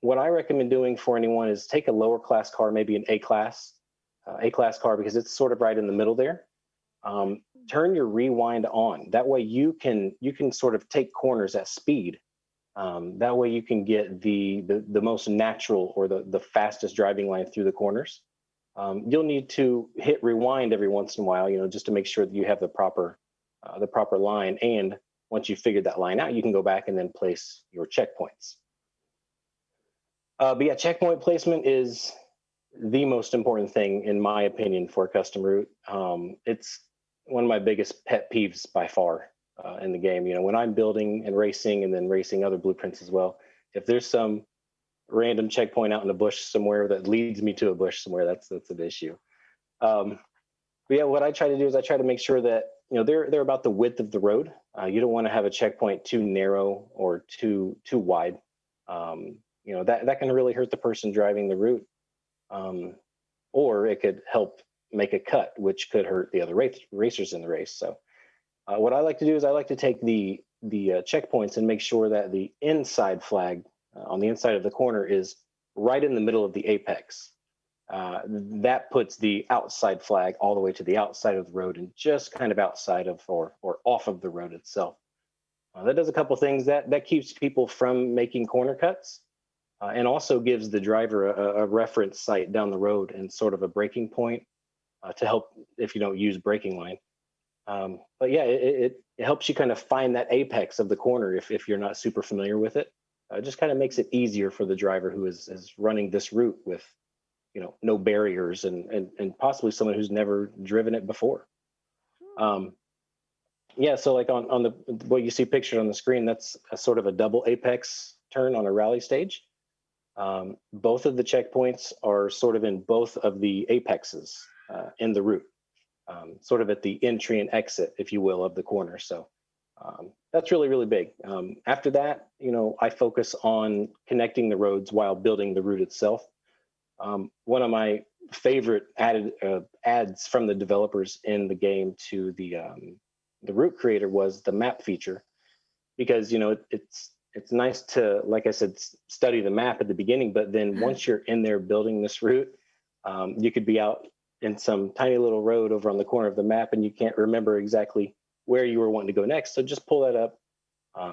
What I recommend doing for anyone is take a lower class car, maybe an A class car, because it's sort of right in the middle there. Turn your rewind on. That way you can sort of take corners at speed. That way you can get the most natural or the fastest driving line through the corners. You'll need to hit rewind every once in a while, just to make sure that you have the proper line. And once you've figured that line out, you can go back and then place your checkpoints. But yeah, checkpoint placement is the most important thing, in my opinion, for a custom route. It's one of my biggest pet peeves by far in the game. You know, when I'm building and racing, and then racing other blueprints as well, if there's some random checkpoint out in a bush somewhere that leads me to a bush somewhere, that's an issue. But yeah, what I try to do is I try to make sure that, you know, they're about the width of the road. You don't want to have a checkpoint too narrow or too wide. You know, that can really hurt the person driving the route, or it could help make a cut, which could hurt the other racers in the race. So what I like to do is I like to take the checkpoints and make sure that the inside flag on the inside of the corner is right in the middle of the apex. That puts the outside flag all the way to the outside of the road and just kind of outside of or off of the road itself. That does a couple things. That keeps people from making corner cuts, and also gives the driver a reference site down the road and sort of a braking point to help if you don't use braking line. But yeah, it helps you kind of find that apex of the corner if you're not super familiar with it. It just kind of makes it easier for the driver who is running this route with, you know, no barriers and possibly someone who's never driven it before. Yeah, so like on the what you see pictured on the screen, that's a sort of a double apex turn on a rally stage. Both of the checkpoints are sort of in both of the apexes in the route, sort of at the entry and exit, if you will, of the corner. So that's really, really big. After that, you know, I focus on connecting the roads while building the route itself. One of my favorite ads from the developers in the game to the route creator was the map feature, because, you know, it's nice to, like I said, study the map at the beginning, but then once you're in there building this route, you could be out in some tiny little road over on the corner of the map and you can't remember exactly where you were wanting to go next. So just pull that up,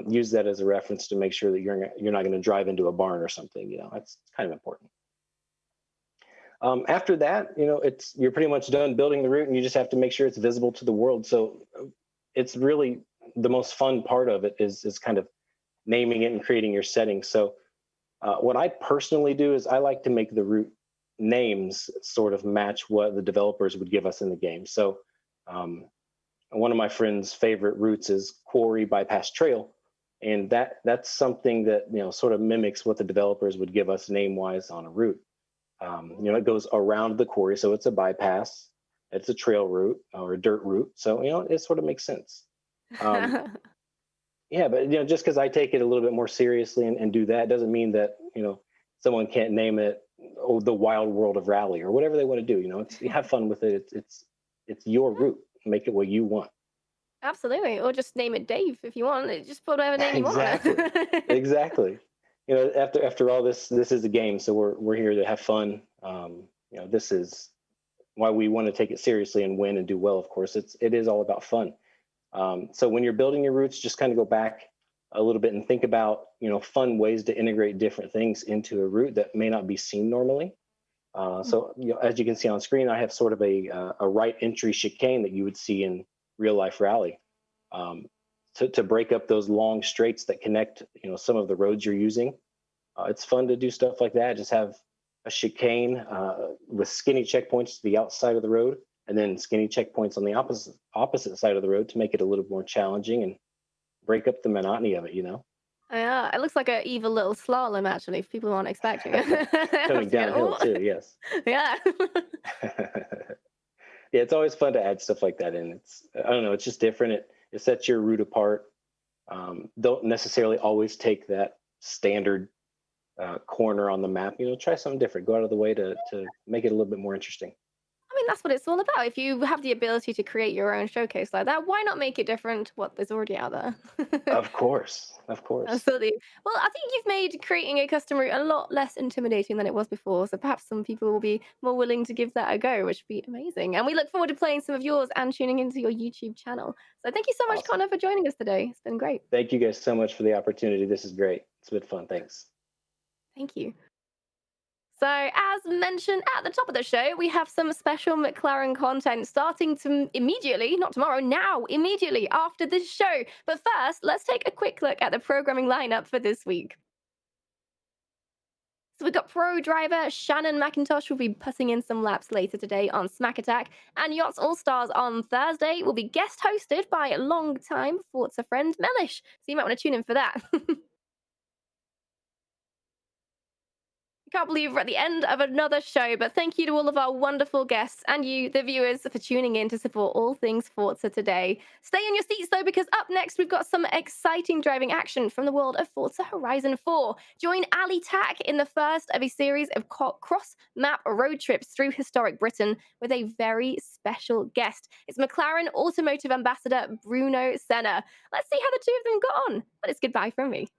use that as a reference to make sure that you're not going to drive into a barn or something. You know, that's kind of important. After that, you know, you're pretty much done building the route, and you just have to make sure it's visible to the world. So it's really the most fun part of it is kind of naming it and creating your settings. So what I personally do is I like to make the route names sort of match what the developers would give us in the game. So one of my friend's favorite routes is Quarry Bypass Trail, and that's something that, you know, sort of mimics what the developers would give us name-wise on a route. You know, it goes around the quarry, so it's a bypass. It's a trail route or a dirt route, so, you know, it sort of makes sense. Yeah, but, you know, just because I take it a little bit more seriously and do that doesn't mean that, you know, someone can't name it the Wild World of Rally or whatever they want to do. You know, you have fun with it. It's your route. Make it what you want.
Absolutely, or just name it Dave if you want. Just put whatever name you want on it.
Exactly. You know, after all this is a game, so we're here to have fun. You know, this is why we want to take it seriously and win and do well. Of course, it is all about fun. So when you're building your routes, just kind of go back a little bit and think about, you know, fun ways to integrate different things into a route that may not be seen normally. So, you know, as you can see on screen, I have sort of a right entry chicane that you would see in real life rally, to break up those long straights that connect, you know, some of the roads you're using. It's fun to do stuff like that. Just have a chicane with skinny checkpoints to the outside of the road, and then skinny checkpoints on the opposite side of the road to make it a little more challenging and break up the monotony of it, you know?
Yeah, it looks like an evil little slalom, actually, if people aren't expecting it.
Coming downhill too, yes.
Yeah.
Yeah, it's always fun to add stuff like that in. I don't know, it's just different. It sets your route apart. Don't necessarily always take that standard corner on the map. You know, try something different. Go out of the way to make it a little bit more interesting.
I mean, that's what it's all about. If you have the ability to create your own showcase like that, why not make it different to what there's already out there?
Of course.
Absolutely. Well, I think you've made creating a custom route a lot less intimidating than it was before. So perhaps some people will be more willing to give that a go, which would be amazing. And we look forward to playing some of yours and tuning into your YouTube channel. So thank you so much,
Awesome.
Connor, for joining us today. It's been great.
Thank you guys so much for the opportunity. This is great. It's been fun. Thanks.
Thank you. So, as mentioned at the top of the show, we have some special McLaren content starting to immediately, not tomorrow, now, immediately after this show. But first, let's take a quick look at the programming lineup for this week. So we've got pro driver Shannon McIntosh will be putting in some laps later today on Smack Attack, and Yachts All Stars on Thursday will be guest hosted by long-time Forza friend Mellish. So you might want to tune in for that. Can't believe we're at the end of another show, but thank you to all of our wonderful guests and you, the viewers, for tuning in to support all things Forza today. Stay in your seats though, because up next we've got some exciting driving action from the world of Forza Horizon 4. Join Ali Tak in the first of a series of cross-map road trips through historic Britain with a very special guest. It's McLaren Automotive Ambassador Bruno Senna. Let's see how the two of them got on. But it's goodbye from me.